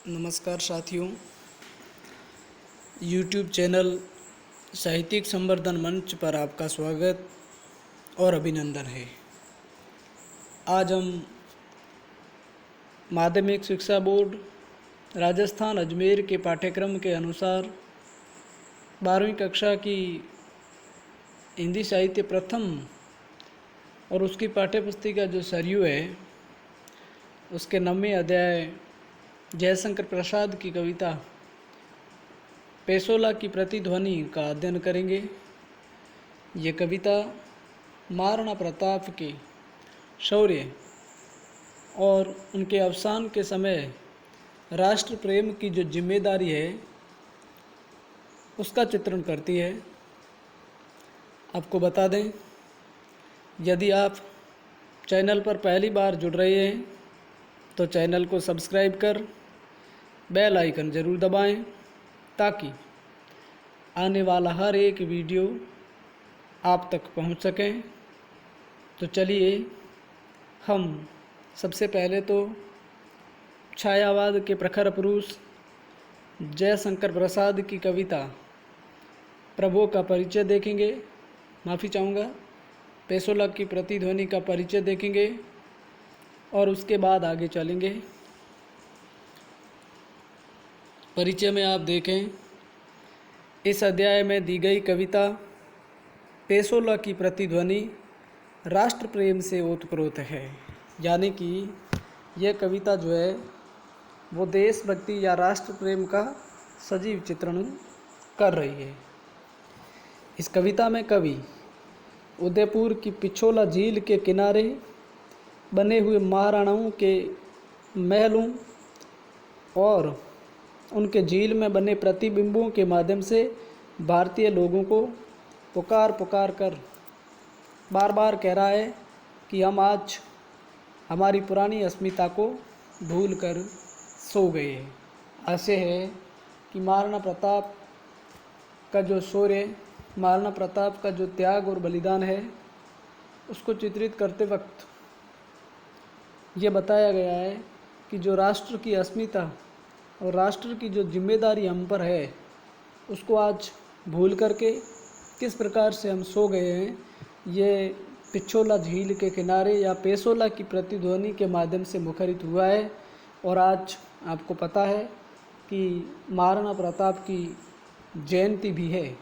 नमस्कार साथियों, YouTube channel साहित्यिक संवर्धन मंच पर आपका स्वागत और अभिनंदन है। आज हम माध्यमिक शिक्षा बोर्ड राजस्थान अजमेर के पाठ्यक्रम के अनुसार 12वीं कक्षा की हिंदी साहित्य प्रथम और उसकी पाठ्यपुस्तिका जो सरयू है उसके 9वें अध्याय जयशंकर प्रसाद की कविता पेसोला की प्रतिध्वनि का अध्ययन करेंगे। ये कविता महाराणा प्रताप के शौर्य और उनके अवसान के समय राष्ट्र प्रेम की जो जिम्मेदारी है उसका चित्रण करती है। आपको बता दें, यदि आप चैनल पर पहली बार जुड़ रहे हैं तो चैनल को सब्सक्राइब कर बेल आइकन ज़रूर दबाएं ताकि आने वाला हर एक वीडियो आप तक पहुंच सकें। तो चलिए हम सबसे पहले तो छायावाद के प्रखर पुरुष जयशंकर प्रसाद की कविता प्रभु का परिचय देखेंगे। माफ़ी चाहूँगा, पेसोला की प्रतिध्वनि का परिचय देखेंगे और उसके बाद आगे चलेंगे। परिचय में आप देखें, इस अध्याय में दी गई कविता पेसोला की प्रतिध्वनि राष्ट्र प्रेम से ओतप्रोत है, यानी कि यह कविता जो है वो देशभक्ति या राष्ट्र प्रेम का सजीव चित्रण कर रही है। इस कविता में कवि उदयपुर की पिछोला झील के किनारे बने हुए महाराणाओं के महलों और उनके झील में बने प्रतिबिंबों के माध्यम से भारतीय लोगों को पुकार पुकार कर बार बार कह रहा है कि हम आज हमारी पुरानी अस्मिता को भूल कर सो गए हैं। ऐसे है कि महाराणा प्रताप का जो शौर्य, महाराणा प्रताप का जो त्याग और बलिदान है उसको चित्रित करते वक्त ये बताया गया है कि जो राष्ट्र की अस्मिता और राष्ट्र की जो जिम्मेदारी हम पर है उसको आज भूल करके किस प्रकार से हम सो गए हैं, ये पिछोला झील के किनारे या पेसोला की प्रतिध्वनि के माध्यम से मुखरित हुआ है। और आज आपको पता है कि महाराणा प्रताप की जयंती भी है।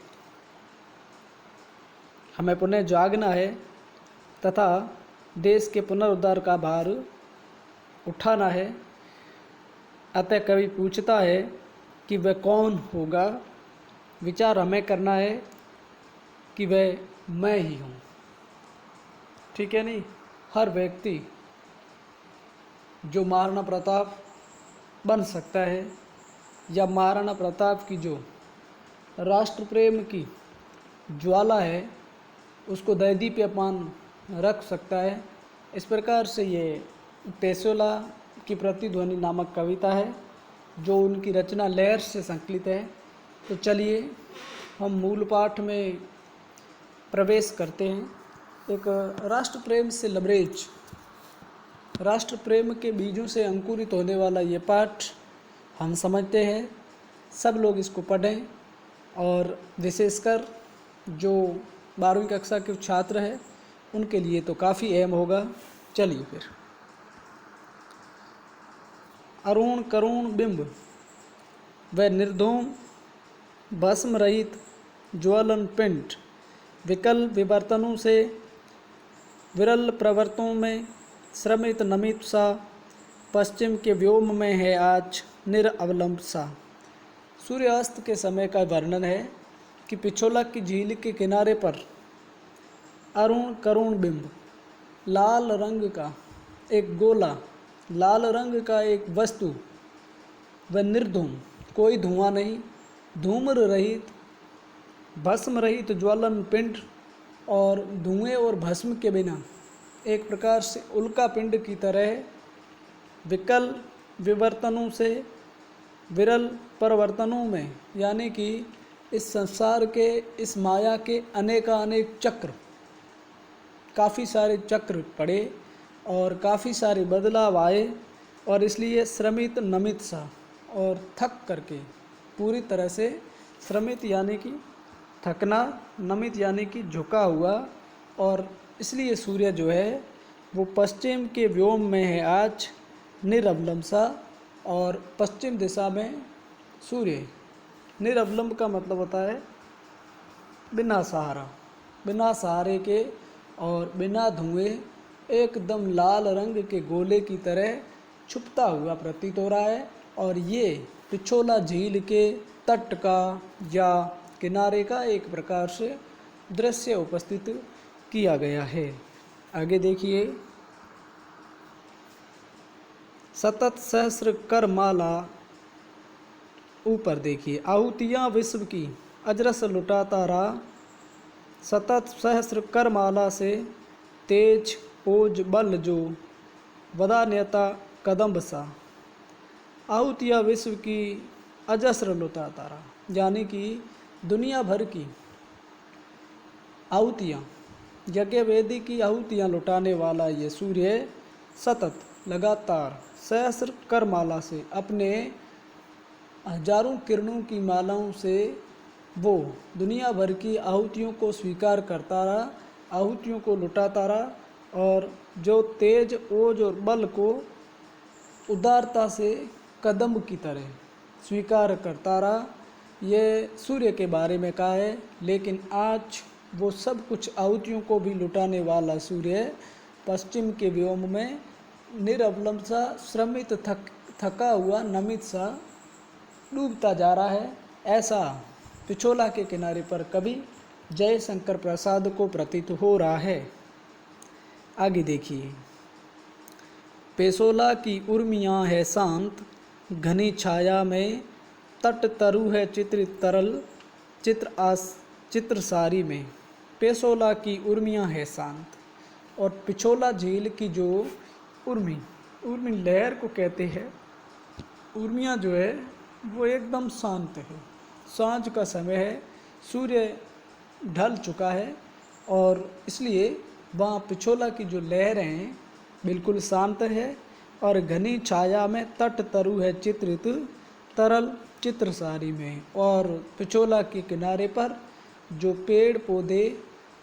हमें पुनः जागना है तथा देश के पुनरुद्धार का भार उठाना है। अतः कवि पूछता है कि वह कौन होगा। विचार हमें करना है कि वह मैं ही हूँ। ठीक है नहीं, हर व्यक्ति जो महाराणा प्रताप बन सकता है या महाराणा प्रताप की जो राष्ट्र प्रेम की ज्वाला है उसको दैदीप्यमान रख सकता है। इस प्रकार से ये पेसोला की प्रतिध्वनि नामक कविता है जो उनकी रचना लहर से संकलित है। तो चलिए हम मूल पाठ में प्रवेश करते हैं। एक राष्ट्र प्रेम से लबरेज, राष्ट्र प्रेम के बीजों से अंकुरित होने वाला ये पाठ हम समझते हैं। सब लोग इसको पढ़ें और विशेषकर जो 12वीं कक्षा के छात्र हैं उनके लिए तो काफ़ी अहम होगा। चलिए फिर। अरुण करुण बिंब व निर्धूम भस्म रहित ज्वलन पिंड विकल विवर्तनों से विरल प्रवर्तों में श्रमित नमित सा पश्चिम के व्योम में है आज निरअवलंब सा। सूर्यास्त के समय का वर्णन है कि पिछोला की झील के किनारे पर अरुण करुण बिंब, लाल रंग का एक गोला, लाल रंग का एक वस्तु व निर्धूम, कोई धुआं नहीं, धूम्र रहित, भस्म रहित ज्वलन पिंड और धुएं और भस्म के बिना एक प्रकार से उल्का पिंड की तरह विकल विवर्तनों से विरल परिवर्तनों में, यानी कि इस संसार के, इस माया के अनेकानेक चक्र, काफ़ी सारे चक्र पड़े और काफ़ी सारे बदलाव आए और इसलिए श्रमित नमित सा और थक करके पूरी तरह से श्रमित यानी कि थकना, नमित यानी कि झुका हुआ, और इसलिए सूर्य जो है वो पश्चिम के व्योम में है आज निरवलंब सा, और पश्चिम दिशा में सूर्य। निरवलंब का मतलब होता है बिना सहारा, बिना सहारे के और बिना धुएं एकदम लाल रंग के गोले की तरह छुपता हुआ प्रतीत हो रहा है। और ये पिछोला झील के तट का या किनारे का एक प्रकार से दृश्य उपस्थित किया गया है। आगे देखिए, सतत सहस्र कर माला, ऊपर देखिए, आहुतियाँ विश्व की अजरस लुटाता रहा, सतत सहस्र कर माला से तेज ओज बल जो वदान्यता कदम्ब सा। आहुतियाँ विश्व की अजस्र लुटाता रहा, यानी कि दुनिया भर की आहुतियाँ, यज्ञ वेदी की आहुतियाँ लुटाने वाला ये सूर्य सतत लगातार सहस्र कर माला से, अपने हजारों किरणों की मालाओं से वो दुनिया भर की आहुतियों को स्वीकार करता रहा, आहुतियों को लुटाता रहा, और जो तेज ओज और बल को उदारता से कदम की तरह स्वीकार करता रहा। ये सूर्य के बारे में कहा है, लेकिन आज वो सब कुछ आहुतियों को भी लुटाने वाला सूर्य पश्चिम के व्योम में निरवलंब सा, श्रमित थका हुआ, नमित सा डूबता जा रहा है। ऐसा पिछोला के किनारे पर कवि जयशंकर प्रसाद को प्रतीत हो रहा है। आगे देखिए, पेसोला की उर्मियाँ है शांत, घनी छाया में तट तरु है चित्रित तरल, चित्र सारी में। पेसोला की उर्मियाँ है शांत, और पिछोला झील की जो उर्मी लहर को कहते हैं, उर्मियाँ जो है वो एकदम शांत है। सांझ का समय है, सूर्य ढल चुका है, और इसलिए वहाँ पिछोला की जो लहरें हैं बिल्कुल शांत है, और घनी छाया में तट तरु है चित्रित तरल, चित्र सारी में। और पिछोला के किनारे पर जो पेड़ पौधे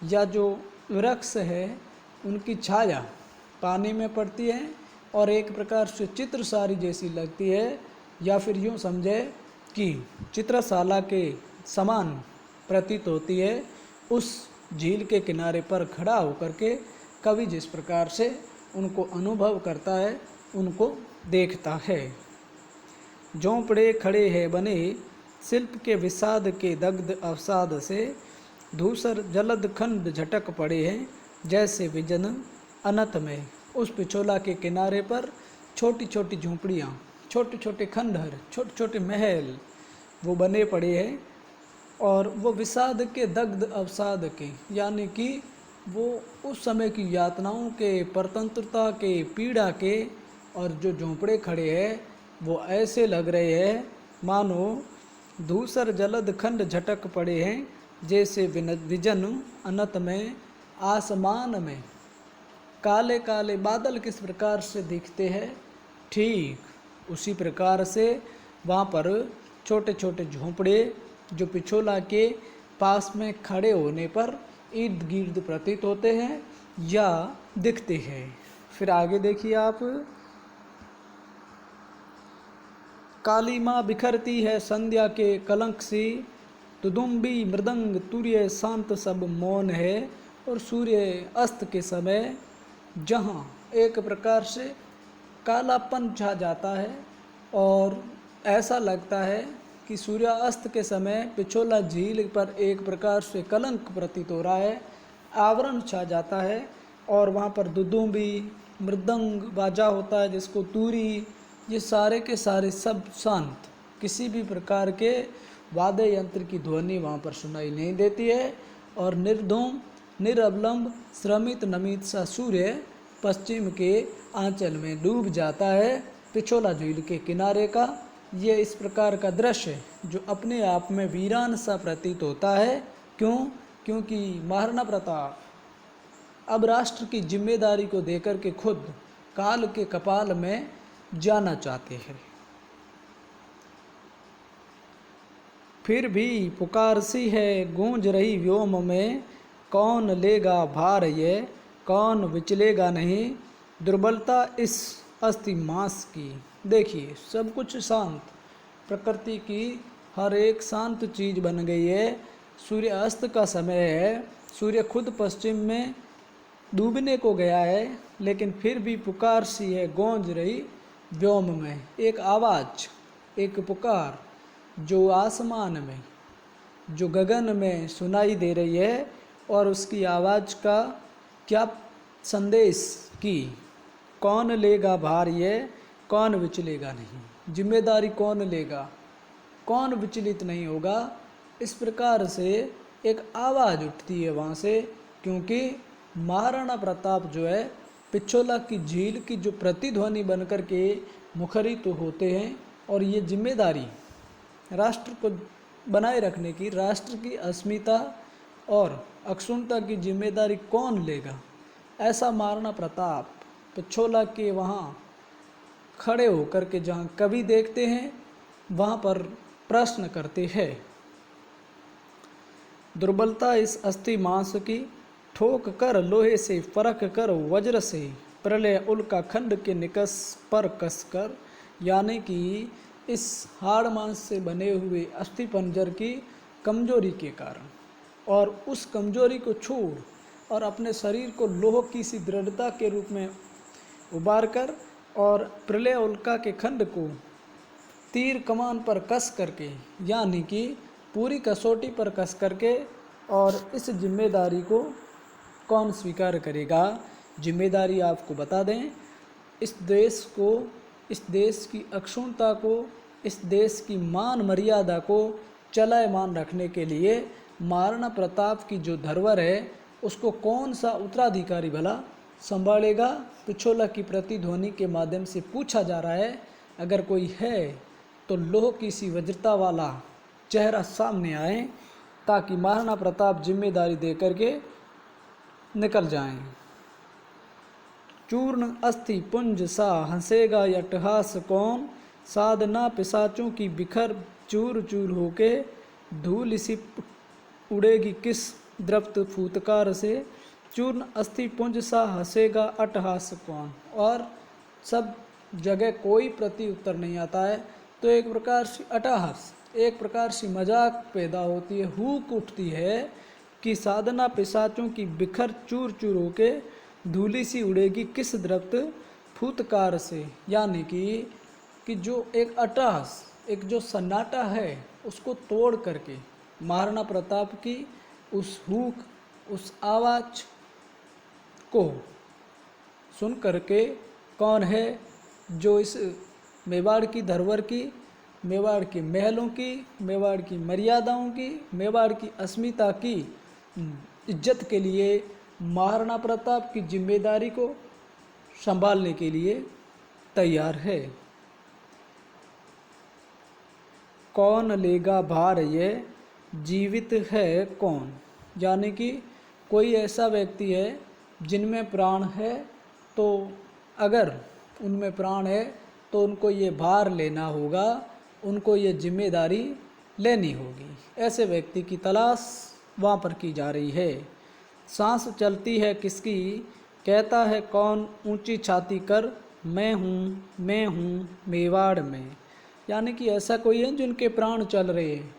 या जो वृक्ष है उनकी छाया पानी में पड़ती है, और एक प्रकार से चित्रसारी जैसी लगती है, या फिर यूँ समझे कि चित्रशाला के समान प्रतीत होती है। उस झील के किनारे पर खड़ा होकर के कवि जिस प्रकार से उनको अनुभव करता है, उनको देखता है। झोंपड़े खड़े हैं बने शिल्प के विषाद के दग्ध अवसाद से, धूसर जलद खंड झटक पड़े हैं जैसे विजन अनत में। उस पिछोला के किनारे पर छोटी छोटी झोंपड़ियाँ, छोटे छोटे खंडहर, छोटे छोटे महल वो बने पड़े हैं, और वो विषाद के दग्ध अवसाद के, यानी कि वो उस समय की यातनाओं के, परतंत्रता के, पीड़ा के। और जो झोंपड़े खड़े हैं वो ऐसे लग रहे हैं मानो धूसर जलद खंड झटक पड़े हैं जैसे विजन अनत में। आसमान में काले काले बादल किस प्रकार से दिखते हैं, ठीक उसी प्रकार से वहाँ पर छोटे छोटे झोंपड़े जो पिछोला के पास में खड़े होने पर इर्द गिर्द प्रतीत होते हैं या दिखते हैं। फिर आगे देखिए आप, काली माँ बिखरती है संध्या के कलंक सी, तुदुम्बी मृदंग तुर्य शांत सब मौन है। और सूर्य अस्त के समय जहाँ एक प्रकार से कालापन छा जाता है, और ऐसा लगता है कि सूर्यास्त के समय पिछोला झील पर एक प्रकार से कलंक प्रतीत हो रहा है, आवरण छा जाता है, और वहाँ पर दुदुम्बी मृदंग बाजा होता है जिसको तूरी, ये सारे के सारे सब शांत, किसी भी प्रकार के वाद्य यंत्र की ध्वनि वहाँ पर सुनाई नहीं देती है। और निर्धूम निरवलंब श्रमित नमित सा सूर्य पश्चिम के आंचल में डूब जाता है पिछोला झील के किनारे का। ये इस प्रकार का दृश्य जो अपने आप में वीरान सा प्रतीत होता है। क्योंकि महाराणा प्रताप अब राष्ट्र की जिम्मेदारी को देकर के खुद काल के कपाल में जाना चाहते हैं। फिर भी पुकार सी है गूंज रही व्योम में, कौन लेगा भार ये, कौन विचलेगा नहीं, दुर्बलता इस अस्थि मांस की। देखिए सब कुछ शांत, प्रकृति की हर एक शांत चीज़ बन गई है। सूर्य अस्त का समय है, सूर्य खुद पश्चिम में डूबने को गया है, लेकिन फिर भी पुकार सी है गूंज रही व्योम में। एक आवाज़, एक पुकार जो आसमान में, जो गगन में सुनाई दे रही है, और उसकी आवाज़ का क्या संदेश कि कौन लेगा भार ये, कौन विचलेगा नहीं, जिम्मेदारी कौन लेगा, कौन विचलित नहीं होगा। इस प्रकार से एक आवाज़ उठती है वहाँ से, क्योंकि महाराणा प्रताप जो है पिछोला की झील की जो प्रतिध्वनि बनकर के मुखरित होते हैं, और ये जिम्मेदारी राष्ट्र को बनाए रखने की, राष्ट्र की अस्मिता और अक्षुण्णता की जिम्मेदारी कौन लेगा। ऐसा महाराणा प्रताप पिछोला के वहाँ खड़े होकर के जहाँ कवि देखते हैं, वहाँ पर प्रश्न करते हैं। दुर्बलता इस अस्थि मांस की, ठोक कर लोहे से परख कर वज्र से, प्रलय उल्का खंड के निकस पर कस कर। यानी कि इस हाड़ मांस से बने हुए अस्थि पंजर की कमजोरी के कारण, और उस कमजोरी को छोड़ और अपने शरीर को लोह की सी दृढ़ता के रूप में उबार कर, और प्रलय उल्का के खंड को तीर कमान पर कस करके, यानी कि पूरी कसौटी पर कस करके, और इस जिम्मेदारी को कौन स्वीकार करेगा। जिम्मेदारी आपको बता दें, इस देश को, इस देश की अक्षुण्णता को, इस देश की मान मर्यादा को चलायमान रखने के लिए महाराणा प्रताप की जो धरोहर है, उसको कौन सा उत्तराधिकारी भला संभालेगा। पिछोला की प्रतिध्वनि के माध्यम से पूछा जा रहा है। अगर कोई है तो लोह की सी वज्रता वाला चेहरा सामने आए, ताकि महाराणा प्रताप जिम्मेदारी दे करके निकल जाएं। चूर्ण अस्थि पुंज सा हंसेगा अट्टहास कौन, साधना पिशाचों की बिखर चूर चूर होके, धूल सी उड़ेगी किस द्रप्त फूतकार से। चूर्ण अस्थि पुंज सा हंसेगा अट्टहास कौन, और सब जगह कोई प्रति उत्तर नहीं आता है, तो एक प्रकार से अट्टहास, एक प्रकार से मजाक पैदा होती है, हुक उठती है कि साधना पिशाचों की बिखर चूर चूर होके धूली सी उड़ेगी किस द्रप्त फूतकार से। यानी कि जो एक अट्टहास, एक जो सन्नाटा है, उसको तोड़ करके महाराणा प्रताप की उस हुक, उस आवाज़ को सुन करके कौन है जो इस मेवाड़ की धरोहर की, मेवाड़ के महलों की, मेवाड़ की मर्यादाओं की, मेवाड़ की अस्मिता की इज्जत के लिए महाराणा प्रताप की जिम्मेदारी को संभालने के लिए तैयार है। कौन लेगा भार ये, जीवित है कौन। यानी कि कोई ऐसा व्यक्ति है जिनमें प्राण है, तो अगर उनमें प्राण है तो उनको ये भार लेना होगा, उनको ये जिम्मेदारी लेनी होगी। ऐसे व्यक्ति की तलाश वहाँ पर की जा रही है। सांस चलती है किसकी, कहता है कौन ऊंची छाती कर, मैं हूँ मेवाड़ में। यानी कि ऐसा कोई है जिनके प्राण चल रहे हैं।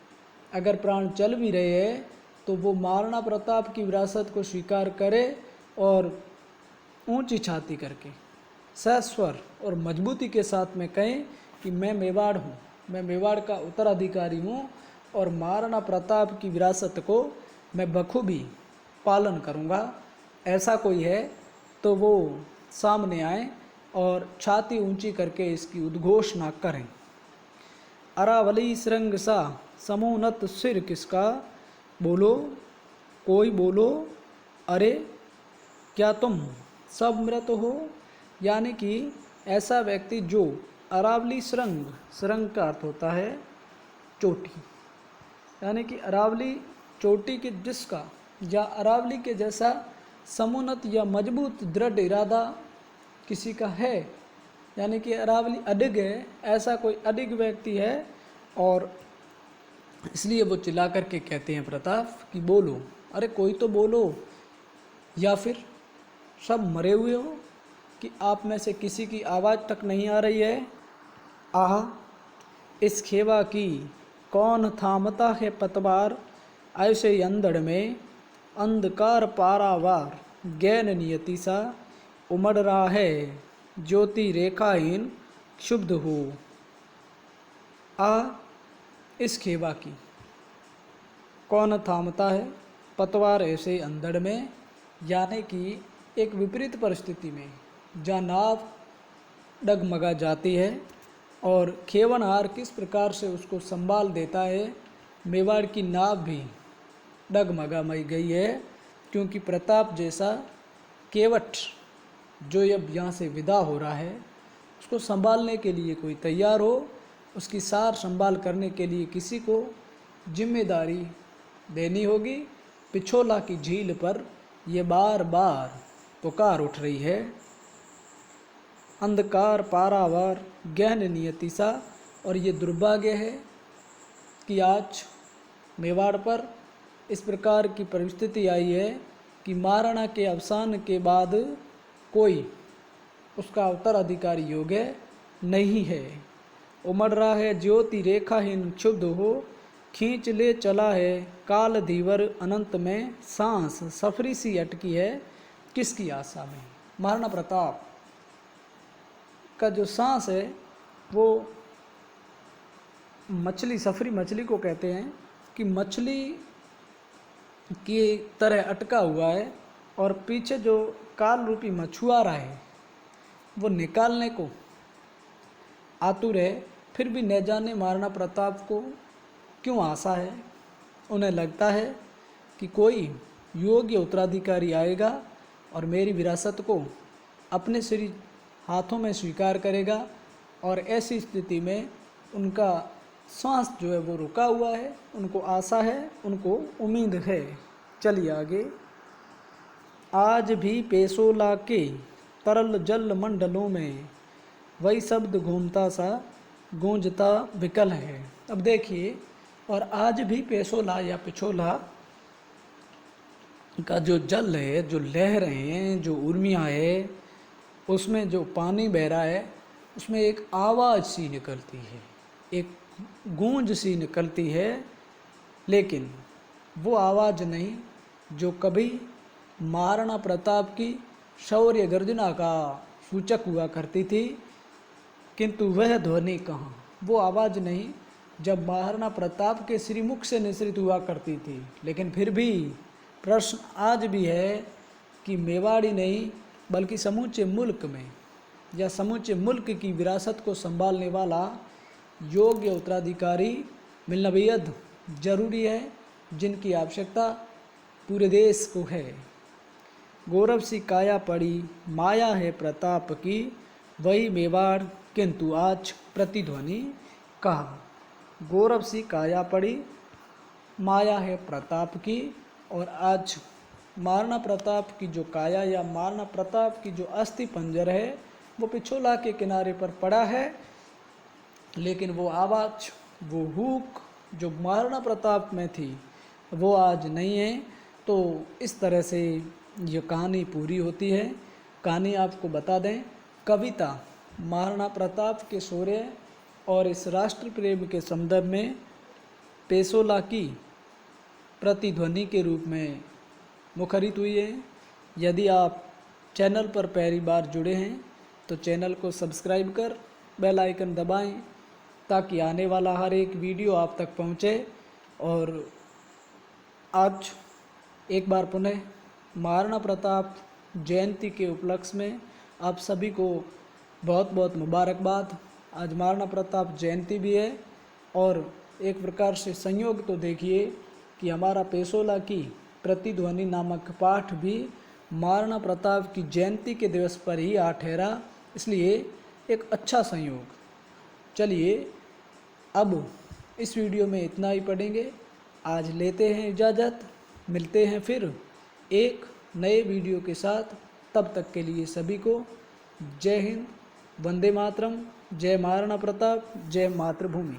अगर प्राण चल भी रहे हैं तो वो महाराणा प्रताप की विरासत को स्वीकार करे, और ऊंची छाती करके सस्वर और मजबूती के साथ में कहें कि मैं मेवाड़ हूँ, मैं मेवाड़ का उत्तराधिकारी हूँ, और महाराणा प्रताप की विरासत को मैं बखूबी पालन करूँगा। ऐसा कोई है तो वो सामने आए और छाती ऊंची करके इसकी उद्घोषणा करें। अरावली श्रृंग सा समोन्नत सिर किसका, बोलो कोई बोलो, अरे क्या तुम सब मृत हो। यानी कि ऐसा व्यक्ति जो अरावली श्रृंग, श्रृंग का अर्थ होता है चोटी, यानी कि अरावली चोटी के जिसका, या अरावली के जैसा समुन्नत या मजबूत दृढ़ इरादा किसी का है, यानी कि अरावली अडिग है, ऐसा कोई अडिग व्यक्ति है, और इसलिए वो चिल्ला करके कहते हैं प्रताप कि बोलो, अरे कोई तो बोलो, या फिर सब मरे हुए हो कि आप में से किसी की आवाज़ तक नहीं आ रही है। आह, इस खेवा की कौन थामता है पतवार, ऐसे ही अंधड़ में अंधकार पारावार, गैन नियति सा उमड़ रहा है, ज्योति रेखाहीन क्षुब्ध हो। आ इस खेवा की कौन थामता है पतवार, ऐसे अंधड़ में, यानी कि एक विपरीत परिस्थिति में जहाँ नाव डगमगा जाती है और खेवनहार किस प्रकार से उसको संभाल देता है, मेवाड़ की नाव भी डगमगा मई गई है, क्योंकि प्रताप जैसा केवट जो अब यहाँ से विदा हो रहा है, उसको संभालने के लिए कोई तैयार हो, उसकी सार संभाल करने के लिए किसी को जिम्मेदारी देनी होगी। पिछोला की झील पर ये बार बार पुकार उठ रही है, अंधकार पारावार गहन नियति सा। और ये दुर्भाग्य है कि आज मेवाड़ पर इस प्रकार की परिस्थिति आई है कि महाराणा के अवसान के बाद कोई उसका उत्तराधिकारी योग्य नहीं है। उमड़ रहा है ज्योति रेखाहीन क्षुब्ध हो, खींच ले चला है काल धीवर अनंत में, सांस सफरी सी अटकी है किसकी आशा में। महाराणा प्रताप का जो सांस है वो मछली, सफरी मछली को कहते हैं कि मछली की तरह अटका हुआ है और पीछे जो काल रूपी मछुआरा है वो निकालने को आतुर है, फिर भी न जाने महाराणा प्रताप को क्यों आशा है। उन्हें लगता है कि कोई योग्य उत्तराधिकारी आएगा और मेरी विरासत को अपने श्री हाथों में स्वीकार करेगा, और ऐसी स्थिति में उनका श्वास जो है वो रुका हुआ है, उनको आशा है, उनको उम्मीद है। चलिए आगे। आज भी पेशोला के तरल जल मंडलों में वही शब्द घूमता सा गूंजता विकल है। अब देखिए, और आज भी पेशोला या पिछोला का जो जल है, जो लहरें हैं, जो उर्मियाँ है, उसमें जो पानी बह रहा है, उसमें एक आवाज़ सी निकलती है, एक गूंज सी निकलती है, लेकिन वो आवाज़ नहीं जो कभी महाराणा प्रताप की शौर्य गर्जना का सूचक हुआ करती थी। किंतु वह ध्वनि कहाँ, वो आवाज़ नहीं जब महाराणा प्रताप के श्रीमुख से निसृत हुआ करती थी। लेकिन फिर भी प्रश्न आज भी है कि मेवाड़ी नहीं बल्कि समूचे मुल्क में या समूचे मुल्क की विरासत को संभालने वाला योग्य उत्तराधिकारी मिलना बेहद जरूरी है, जिनकी आवश्यकता पूरे देश को है। गौरव सी काया पड़ी माया है प्रताप की, वही मेवाड़ किंतु आज प्रतिध्वनि कहा। गौरव सी काया पड़ी माया है प्रताप की, और आज महाराणा प्रताप की जो काया या महाराणा प्रताप की जो अस्थि पंजर है वो पिछोला के किनारे पर पड़ा है, लेकिन वो आवाज़, वो हुक जो महाराणा प्रताप में थी वो आज नहीं है। तो इस तरह से ये कहानी पूरी होती है। कहानी आपको बता दें, कविता महाराणा प्रताप के शौर्य और इस राष्ट्र प्रेम के संदर्भ में पेशोला की प्रतिध्वनि के रूप में मुखरित हुई है। यदि आप चैनल पर पहली बार जुड़े हैं तो चैनल को सब्सक्राइब कर बेल आइकन दबाएं, ताकि आने वाला हर एक वीडियो आप तक पहुंचे। और आज एक बार पुनः महाराणा प्रताप जयंती के उपलक्ष्य में आप सभी को बहुत बहुत मुबारकबाद। आज महाराणा प्रताप जयंती भी है, और एक प्रकार से संयोग तो देखिए कि हमारा पेशोला की प्रतिध्वनि नामक पाठ भी महाराणा प्रताप की जयंती के दिवस पर ही आ ठहरा, इसलिए एक अच्छा संयोग। चलिए अब इस वीडियो में इतना ही पढ़ेंगे। आज लेते हैं इजाज़त, मिलते हैं फिर एक नए वीडियो के साथ। तब तक के लिए सभी को जय हिंद, वंदे मातरम, जय महाराणा प्रताप, जय मातृभूमि।